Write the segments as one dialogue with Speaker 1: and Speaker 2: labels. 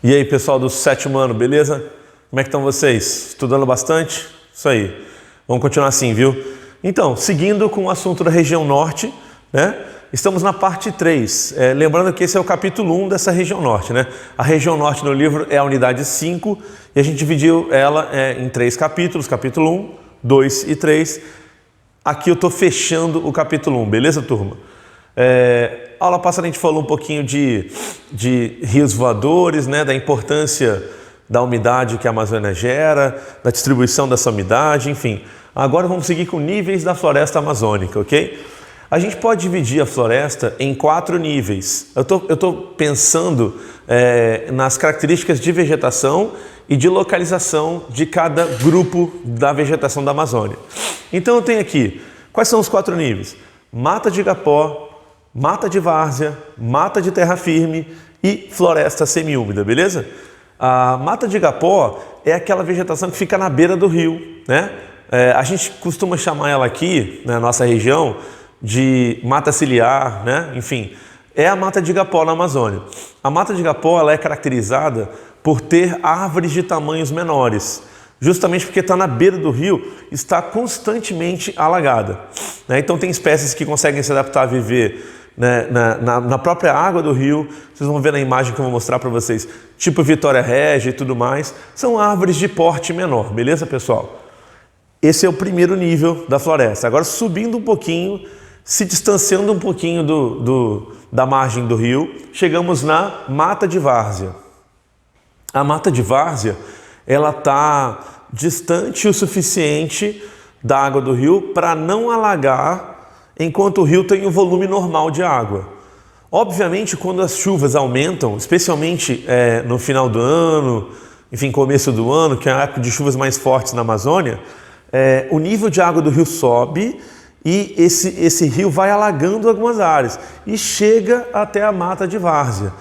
Speaker 1: E aí, pessoal do sétimo ano, beleza? Como é que estão vocês? Estudando bastante? Isso aí. Vamos continuar assim, viu? Então, seguindo com o assunto da região norte, né? Estamos na parte 3. Lembrando que esse é o capítulo 1 dessa região norte, né? A região norte no livro é a unidade 5 e a gente dividiu ela em 3 capítulos, capítulo 1, 2 e 3. Aqui eu estou fechando o capítulo 1, beleza, turma? Aula passada a gente falou um pouquinho de rios voadores, né, da importância da umidade que a Amazônia gera, da distribuição dessa umidade, enfim. Agora vamos seguir com níveis da floresta amazônica, ok? A gente pode dividir a floresta em 4 níveis. Eu tô pensando nas características de vegetação e de localização de cada grupo da vegetação da Amazônia. Então eu tenho aqui, quais são os 4 níveis? Mata de igapó, mata de várzea, mata de terra firme e floresta semiúmida, beleza? A mata de igapó é aquela vegetação que fica na beira do rio, né? A gente costuma chamar ela aqui, na nossa região, de mata ciliar, né? Enfim, é a mata de igapó na Amazônia. A mata de igapó ela é caracterizada por ter árvores de tamanhos menores, justamente porque está na beira do rio, está constantemente alagada, né? Então tem espécies que conseguem se adaptar a viver, né, na própria água do rio. Vocês vão ver na imagem que eu vou mostrar para vocês, tipo Vitória Régia e tudo mais, são árvores de porte menor, beleza, pessoal? Esse é o primeiro nível da floresta. Agora subindo um pouquinho, se distanciando um pouquinho da margem do rio, chegamos na mata de várzea. A mata de várzea, ela está distante o suficiente da água do rio para não alagar enquanto o rio tem um volume normal de água. Obviamente, quando as chuvas aumentam, especialmente no final do ano, enfim, começo do ano, que é a época de chuvas mais fortes na Amazônia, o nível de água do rio sobe e esse rio vai alagando algumas áreas e chega até a mata de várzea,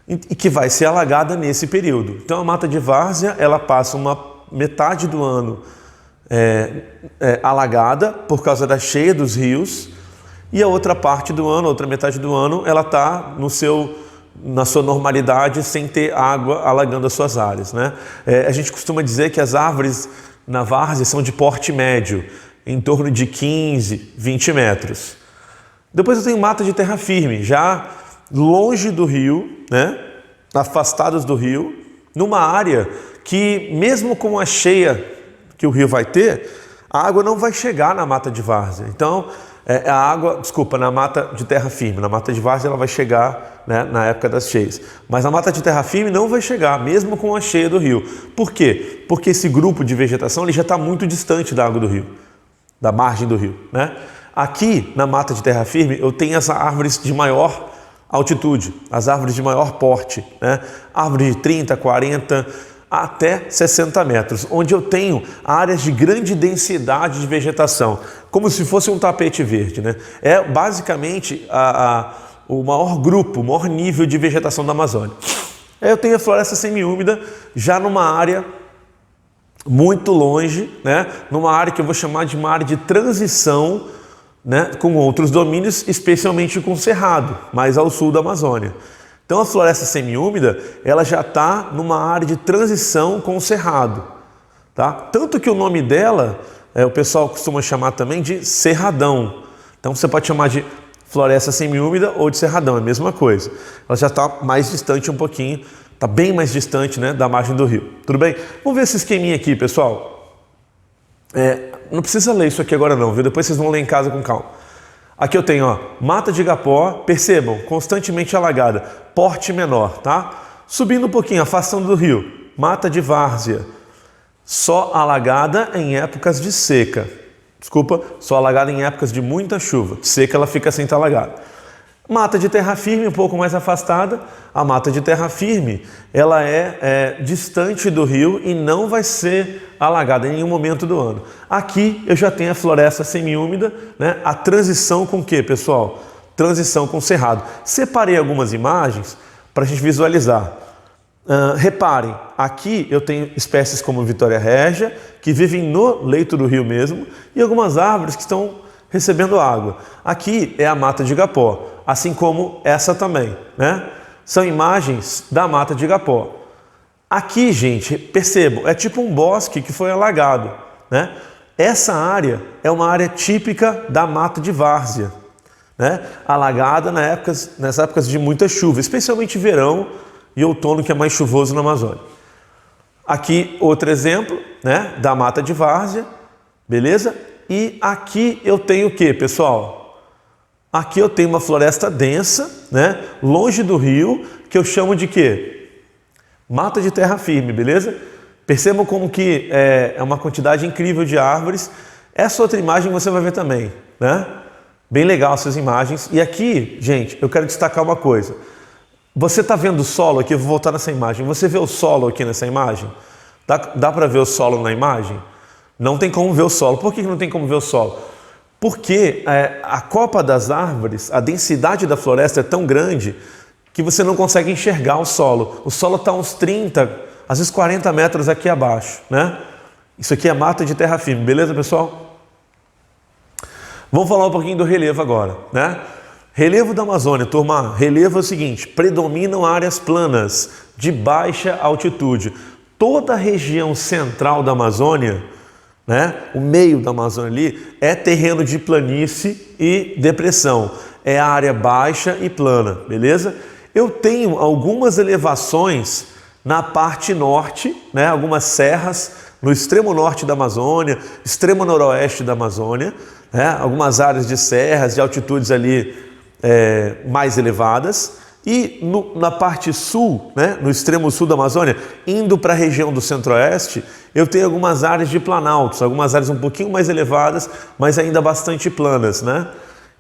Speaker 1: e que vai ser alagada nesse período. Então a mata de várzea, ela passa uma metade do ano alagada por causa da cheia dos rios, e a outra parte do ano, a outra metade do ano, ela está na sua normalidade, sem ter água alagando as suas áreas, né? A gente costuma dizer que as árvores na várzea são de porte médio, em torno de 15, 20 metros. Depois eu tenho mata de terra firme, já longe do rio, né? Afastados do rio, numa área que, mesmo com a cheia que o rio vai ter, a água não vai chegar na mata de várzea. Então, na mata de terra firme. Na mata de várzea ela vai chegar, né, na época das cheias. Mas a mata de terra firme não vai chegar, mesmo com a cheia do rio. Por quê? Porque esse grupo de vegetação ele já está muito distante da água do rio, da margem do rio, né? Aqui, na mata de terra firme, eu tenho as árvores de maior altitude, as árvores de maior porte, né? Árvores de 30, 40, até 60 metros, onde eu tenho áreas de grande densidade de vegetação, como se fosse um tapete verde, né? É basicamente o maior grupo, o maior nível de vegetação da Amazônia. Eu tenho a floresta semiúmida já numa área muito longe, né? Numa área que eu vou chamar de uma área de transição, né? Com outros domínios, especialmente com o Cerrado, mais ao sul da Amazônia. Então a floresta semiúmida, ela já está numa área de transição com o Cerrado, tá? Tanto que o nome dela, o pessoal costuma chamar também de Cerradão. Então você pode chamar de floresta semiúmida ou de Cerradão, é a mesma coisa. Ela já está mais distante um pouquinho, está bem mais distante, né, da margem do rio. Tudo bem? Vamos ver esse esqueminha aqui, pessoal. Não precisa ler isso aqui agora não, viu? Depois vocês vão ler em casa com calma. Aqui eu tenho, mata de igapó, percebam, constantemente alagada, porte menor, tá? Subindo um pouquinho, afastando do rio, mata de várzea, só alagada em épocas de seca. Desculpa, só alagada em épocas de muita chuva. De seca ela fica sem estar alagada. Mata de terra firme, um pouco mais afastada. A mata de terra firme, ela é distante do rio e não vai ser alagada em nenhum momento do ano. Aqui eu já tenho a floresta semiúmida, né? A transição com o que, pessoal? Transição com o cerrado. Separei algumas imagens para a gente visualizar. Reparem, aqui eu tenho espécies como Vitória Régia, que vivem no leito do rio mesmo, e algumas árvores que estão recebendo água. Aqui é a mata de igapó, assim como essa também, né? São imagens da mata de igapó. Aqui, gente, percebam, é tipo um bosque que foi alagado, né? Essa área é uma área típica da mata de várzea, né? Alagada nessas épocas de muita chuva, especialmente verão e outono, que é mais chuvoso na Amazônia. Aqui outro exemplo, né, da mata de várzea, beleza? E aqui eu tenho o que, pessoal? Aqui eu tenho uma floresta densa, né, longe do rio, que eu chamo de quê? Mata de terra firme, beleza? Percebam como que é uma quantidade incrível de árvores. Essa outra imagem você vai ver também, né? Bem legal essas imagens. E aqui, gente, eu quero destacar uma coisa. Você está vendo o solo aqui? Eu vou voltar nessa imagem. Você vê o solo aqui nessa imagem? Dá para ver o solo na imagem? Não tem como ver o solo. Por que não tem como ver o solo? Porque a copa das árvores, a densidade da floresta é tão grande que você não consegue enxergar o solo. O solo está uns 30, às vezes 40 metros aqui abaixo, né? Isso aqui é mata de terra firme, beleza, pessoal? Vamos falar um pouquinho do relevo agora, né? Relevo da Amazônia, turma. Relevo é o seguinte: predominam áreas planas de baixa altitude. Toda a região central da Amazônia, né, o meio da Amazônia ali, é terreno de planície e depressão. É área baixa e plana, beleza? Eu tenho algumas elevações na parte norte, né, algumas serras no extremo norte da Amazônia, extremo noroeste da Amazônia, né, algumas áreas de serras de altitudes ali mais elevadas. E na parte sul, né, no extremo sul da Amazônia, indo para a região do centro-oeste, eu tenho algumas áreas de planaltos, algumas áreas um pouquinho mais elevadas, mas ainda bastante planas, né?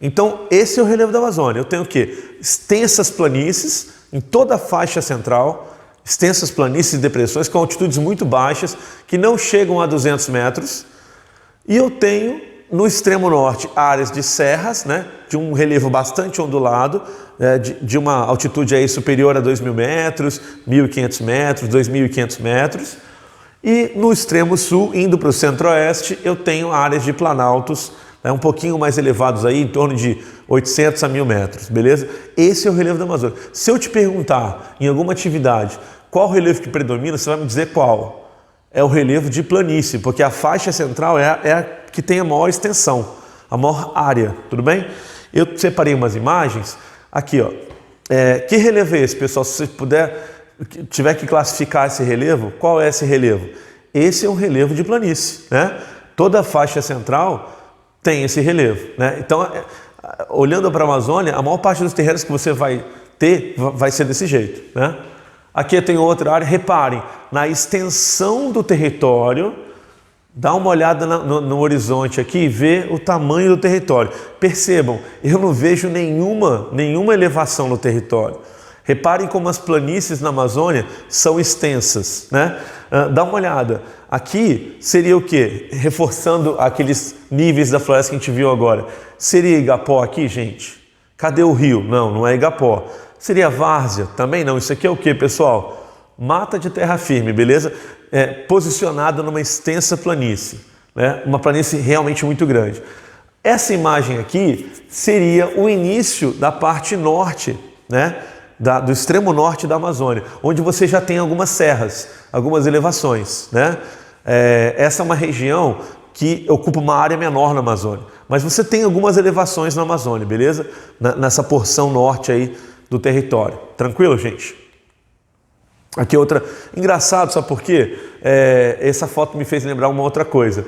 Speaker 1: Então, esse é o relevo da Amazônia. Eu tenho o quê? Extensas planícies em toda a faixa central, extensas planícies e depressões com altitudes muito baixas, que não chegam a 200 metros. E eu tenho, no extremo norte, áreas de serras, né, de um relevo bastante ondulado, de uma altitude aí superior a 2.000 metros, 1.500 metros, 2.500 metros. E no extremo sul, indo para o centro-oeste, eu tenho áreas de planaltos, um pouquinho mais elevados aí, em torno de 800 a 1.000 metros, beleza? Esse é o relevo da Amazônia. Se eu te perguntar em alguma atividade qual o relevo que predomina, você vai me dizer qual? É o relevo de planície, porque a faixa central é a que tem a maior extensão, a maior área, tudo bem? Eu separei umas imagens, aqui ó, que relevo é esse, pessoal? Se você tiver que classificar esse relevo, qual é esse relevo? Esse é um relevo de planície, né? Toda a faixa central tem esse relevo, né? Então, olhando para a Amazônia, a maior parte dos terrenos que você vai ter vai ser desse jeito, né? Aqui tem outra área, reparem, na extensão do território, dá uma olhada no horizonte aqui e vê o tamanho do território. Percebam, eu não vejo nenhuma elevação no território. Reparem como as planícies na Amazônia são extensas, né? Dá uma olhada. Aqui seria o quê? Reforçando aqueles níveis da floresta que a gente viu agora. Seria Igapó aqui, gente? Cadê o rio? Não é Igapó. Seria várzea? Também não. Isso aqui é o quê, pessoal? Mata de terra firme, beleza? Posicionada numa extensa planície, né? Uma planície realmente muito grande. Essa imagem aqui seria o início da parte norte, né? Do extremo norte da Amazônia, onde você já tem algumas serras, algumas elevações, né? Essa é uma região que ocupa uma área menor na Amazônia, mas você tem algumas elevações na Amazônia, beleza? Nessa porção norte aí do território. Tranquilo, gente? Aqui outra. Engraçado, sabe por quê? Essa foto me fez lembrar uma outra coisa.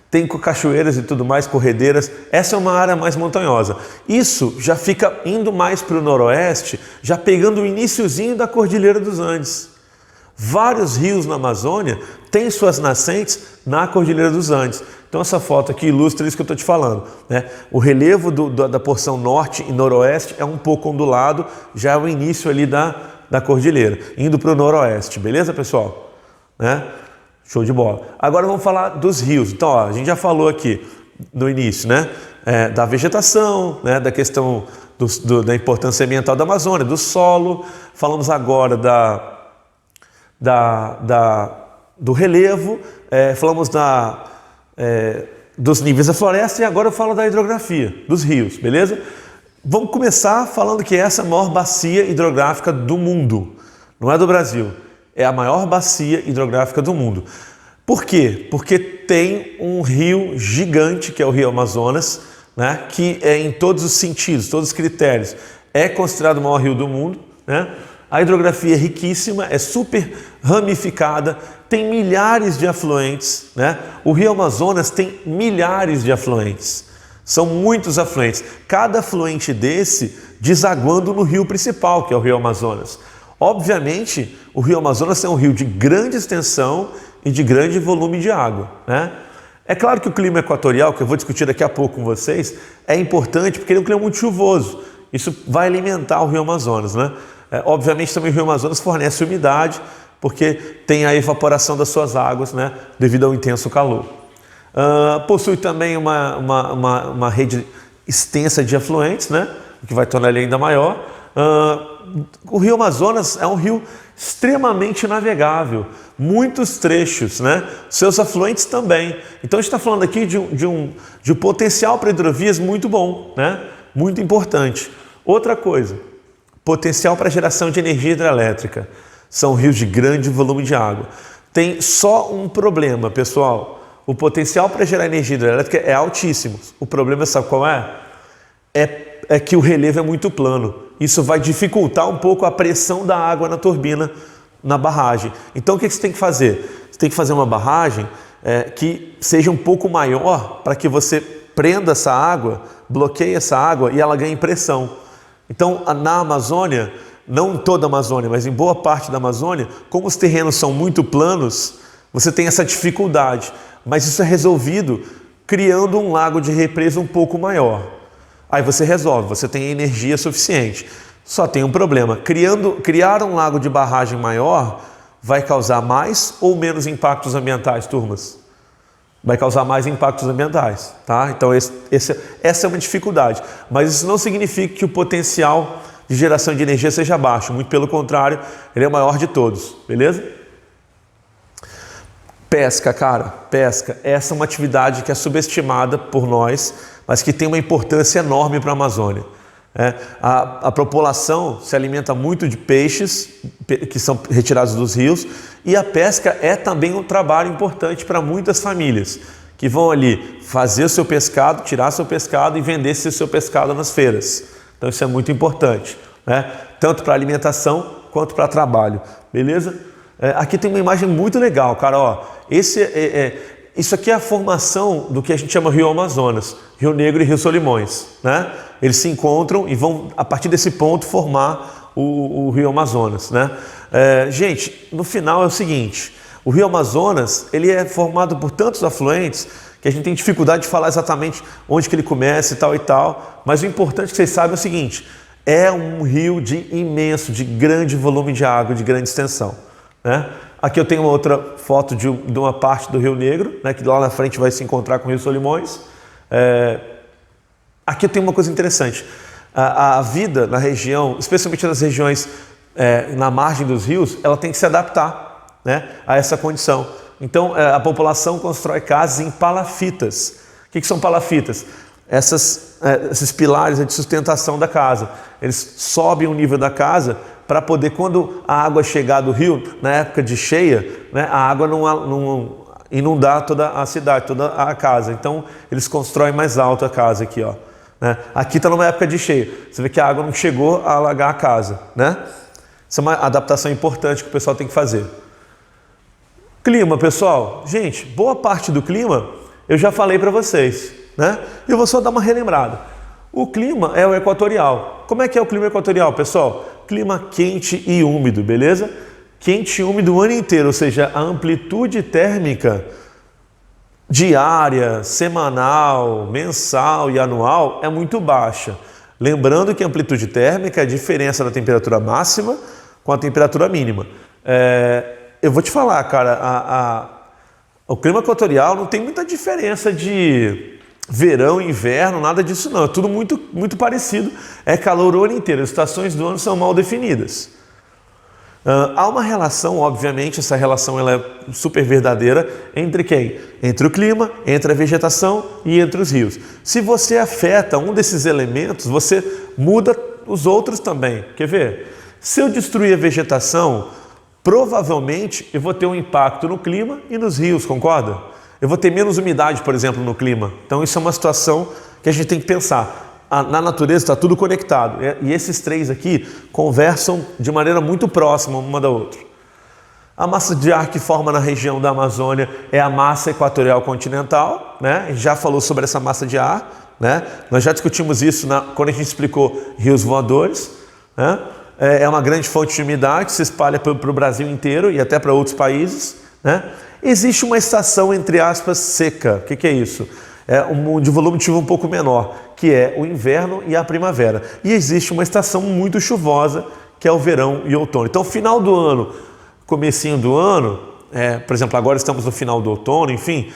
Speaker 1: Tem cachoeiras e tudo mais, corredeiras. Essa é uma área mais montanhosa. Isso já fica indo mais para o noroeste, já pegando o iniciozinho da Cordilheira dos Andes. Vários rios na Amazônia têm suas nascentes na Cordilheira dos Andes. Então essa foto aqui ilustra isso que eu estou te falando, né? O relevo da porção norte e noroeste é um pouco ondulado, já é o início ali da cordilheira, indo para o noroeste, beleza, pessoal? Né? Show de bola. Agora vamos falar dos rios. Então, ó, a gente já falou aqui no início, né? Da vegetação, né? Da questão da importância ambiental da Amazônia, do solo. Falamos agora do relevo, falamos dos níveis da floresta e agora eu falo da hidrografia, dos rios, beleza? Vamos começar falando que essa é a maior bacia hidrográfica do mundo, não é do Brasil. É a maior bacia hidrográfica do mundo. Por quê? Porque tem um rio gigante, que é o Rio Amazonas, né? Que é em todos os sentidos, todos os critérios, é considerado o maior rio do mundo, né? A hidrografia é riquíssima, é super ramificada, tem milhares de afluentes, né? O Rio Amazonas tem milhares de afluentes, são muitos afluentes, cada afluente desse desaguando no rio principal, que é o Rio Amazonas. Obviamente, o Rio Amazonas é um rio de grande extensão e de grande volume de água, né? É claro que o clima equatorial, que eu vou discutir daqui a pouco com vocês, é importante porque ele é um clima muito chuvoso. Isso vai alimentar o Rio Amazonas, né? Obviamente também o Rio Amazonas fornece umidade, porque tem a evaporação das suas águas, né? Devido ao intenso calor. Possui também uma rede extensa de afluentes, né? O que vai tornar ele ainda maior. O Rio Amazonas é um rio extremamente navegável, muitos trechos, né? Seus afluentes também. Então a gente está falando aqui de um potencial para hidrovias muito bom, né? Muito importante. Outra coisa, potencial para geração de energia hidrelétrica. São rios de grande volume de água. Tem só um problema, pessoal. O potencial para gerar energia hidrelétrica é altíssimo. O problema, sabe qual é? É que o relevo é muito plano. Isso vai dificultar um pouco a pressão da água na turbina, na barragem. Então o que você tem que fazer? Você tem que fazer uma barragem que seja um pouco maior para que você prenda essa água, bloqueie essa água e ela ganhe pressão. Então na Amazônia, não em toda a Amazônia, mas em boa parte da Amazônia, como os terrenos são muito planos, você tem essa dificuldade. Mas isso é resolvido criando um lago de represa um pouco maior. Aí você resolve, você tem energia suficiente. Só tem um problema, criar um lago de barragem maior vai causar mais ou menos impactos ambientais, turmas? Vai causar mais impactos ambientais, tá? Então essa é uma dificuldade, mas isso não significa que o potencial de geração de energia seja baixo, muito pelo contrário, ele é o maior de todos, beleza? Pesca, cara, pesca, essa é uma atividade que é subestimada por nós, mas que tem uma importância enorme para a Amazônia. A população se alimenta muito de peixes que são retirados dos rios, e a pesca é também um trabalho importante para muitas famílias que vão ali fazer o seu pescado, tirar seu pescado e vender esse seu pescado nas feiras. Então isso é muito importante, né? Tanto para alimentação quanto para trabalho, beleza? Aqui tem uma imagem muito legal, cara, ó. Isso aqui é a formação do que a gente chama Rio Amazonas, Rio Negro e Rio Solimões, né? Eles se encontram e vão, a partir desse ponto, formar o Rio Amazonas, né? Gente, no final é o seguinte, o Rio Amazonas, ele é formado por tantos afluentes que a gente tem dificuldade de falar exatamente onde que ele começa e tal, mas o importante que vocês saibam é o seguinte, é um rio imenso, de grande volume de água, de grande extensão, né? Aqui eu tenho uma outra foto de uma parte do Rio Negro, né, que lá na frente vai se encontrar com o Rio Solimões. Aqui eu tenho uma coisa interessante. A vida na região, especialmente nas regiões na margem dos rios, ela tem que se adaptar, né, a essa condição. Então a população constrói casas em palafitas. O que são palafitas? Esses pilares de sustentação da casa. Eles sobem o nível da casa para poder, quando a água chegar do rio, na época de cheia, né, a água não inundar toda a cidade, toda a casa. Então, eles constroem mais alto a casa aqui, ó, né? Aqui está numa época de cheia. Você vê que a água não chegou a alagar a casa, né? Isso é uma adaptação importante que o pessoal tem que fazer. Clima, pessoal. Gente, boa parte do clima eu já falei para vocês, né? E eu vou só dar uma relembrada. O clima é o equatorial. Como é que é o clima equatorial, pessoal? Clima quente e úmido, beleza? Quente e úmido o ano inteiro, ou seja, a amplitude térmica diária, semanal, mensal e anual é muito baixa. Lembrando que a amplitude térmica é a diferença da temperatura máxima com a temperatura mínima. Eu vou te falar, cara, o clima equatorial não tem muita diferença de verão, inverno, nada disso não, é tudo muito, muito parecido, é calor o ano inteiro, as estações do ano são mal definidas. Há uma relação, obviamente, essa relação ela é super verdadeira, entre quem? Entre o clima, entre a vegetação e entre os rios. Se você afeta um desses elementos, você muda os outros também, quer ver? Se eu destruir a vegetação, provavelmente eu vou ter um impacto no clima e nos rios, concorda? Eu vou ter menos umidade, por exemplo, no clima. Então isso é uma situação que a gente tem que pensar. Na natureza está tudo conectado e esses três aqui conversam de maneira muito próxima uma da outra. A massa de ar que forma na região da Amazônia é a massa equatorial continental, né? A gente já falou sobre essa massa de ar, né? Nós já discutimos isso quando a gente explicou rios voadores, né? É uma grande fonte de umidade que se espalha para o Brasil inteiro e até para outros países, né? Existe uma estação, entre aspas, seca. O que é isso? É de volume de chuva um pouco menor, que é o inverno e a primavera. E existe uma estação muito chuvosa, que é o verão e o outono. Então, final do ano, comecinho do ano, por exemplo, agora estamos no final do outono, enfim,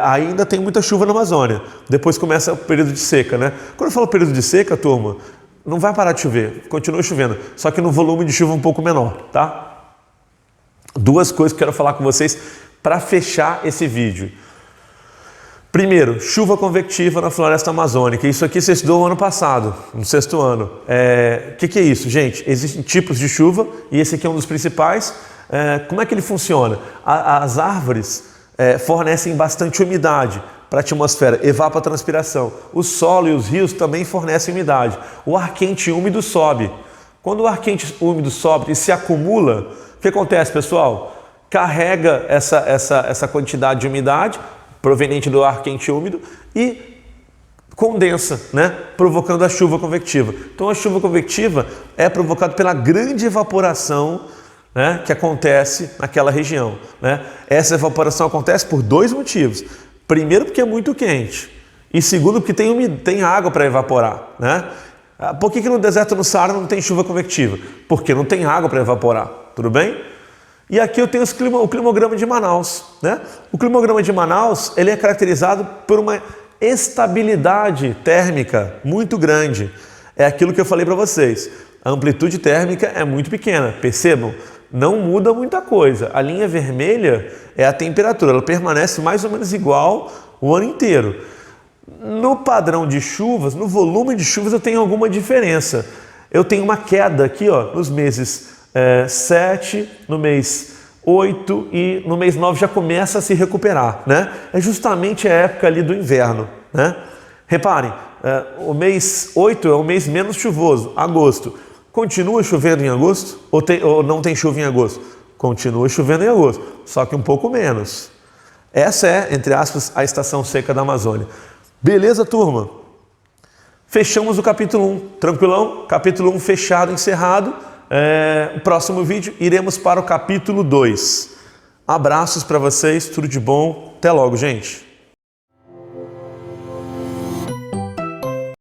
Speaker 1: ainda tem muita chuva na Amazônia. Depois começa o período de seca, né? Quando eu falo período de seca, turma, não vai parar de chover, continua chovendo, só que no volume de chuva um pouco menor, tá? Duas coisas que eu quero falar com vocês para fechar esse vídeo. Primeiro, chuva convectiva na floresta amazônica. Isso aqui você estudou no ano passado, no 6º ano. O que é isso, gente? Existem tipos de chuva e esse aqui é um dos principais. Como é que ele funciona? As árvores fornecem bastante umidade para a atmosfera, evapotranspiração. O solo e os rios também fornecem umidade. O ar quente e úmido sobe. Quando o ar quente e úmido sobe e se acumula, o que acontece, pessoal? Carrega essa quantidade de umidade proveniente do ar quente e úmido e condensa, né? Provocando a chuva convectiva. Então a chuva convectiva é provocada pela grande evaporação, né, que acontece naquela região, né? Essa evaporação acontece por dois motivos. Primeiro, porque é muito quente. E segundo, porque tem água para evaporar, né? Por que no deserto no Saara não tem chuva convectiva? Porque não tem água para evaporar, tudo bem? E aqui eu tenho o climograma de Manaus, né? O climograma de Manaus, ele é caracterizado por uma estabilidade térmica muito grande. É aquilo que eu falei para vocês. A amplitude térmica é muito pequena, percebam? Não muda muita coisa. A linha vermelha é a temperatura, ela permanece mais ou menos igual o ano inteiro. No padrão de chuvas, no volume de chuvas eu tenho alguma diferença. Eu tenho uma queda aqui, ó, nos meses 7, no mês 8 e no mês 9 já começa a se recuperar, né? É justamente a época ali do inverno, né? Reparem, o mês 8 é o mês menos chuvoso, agosto. Continua chovendo em agosto? Ou não tem chuva em agosto? Continua chovendo em agosto, só que um pouco menos. Essa é, entre aspas, a estação seca da Amazônia. Beleza, turma? Fechamos o capítulo 1. Tranquilão? Capítulo 1 fechado, encerrado. No próximo vídeo iremos para o capítulo 2. Abraços para vocês, tudo de bom. Até logo, gente.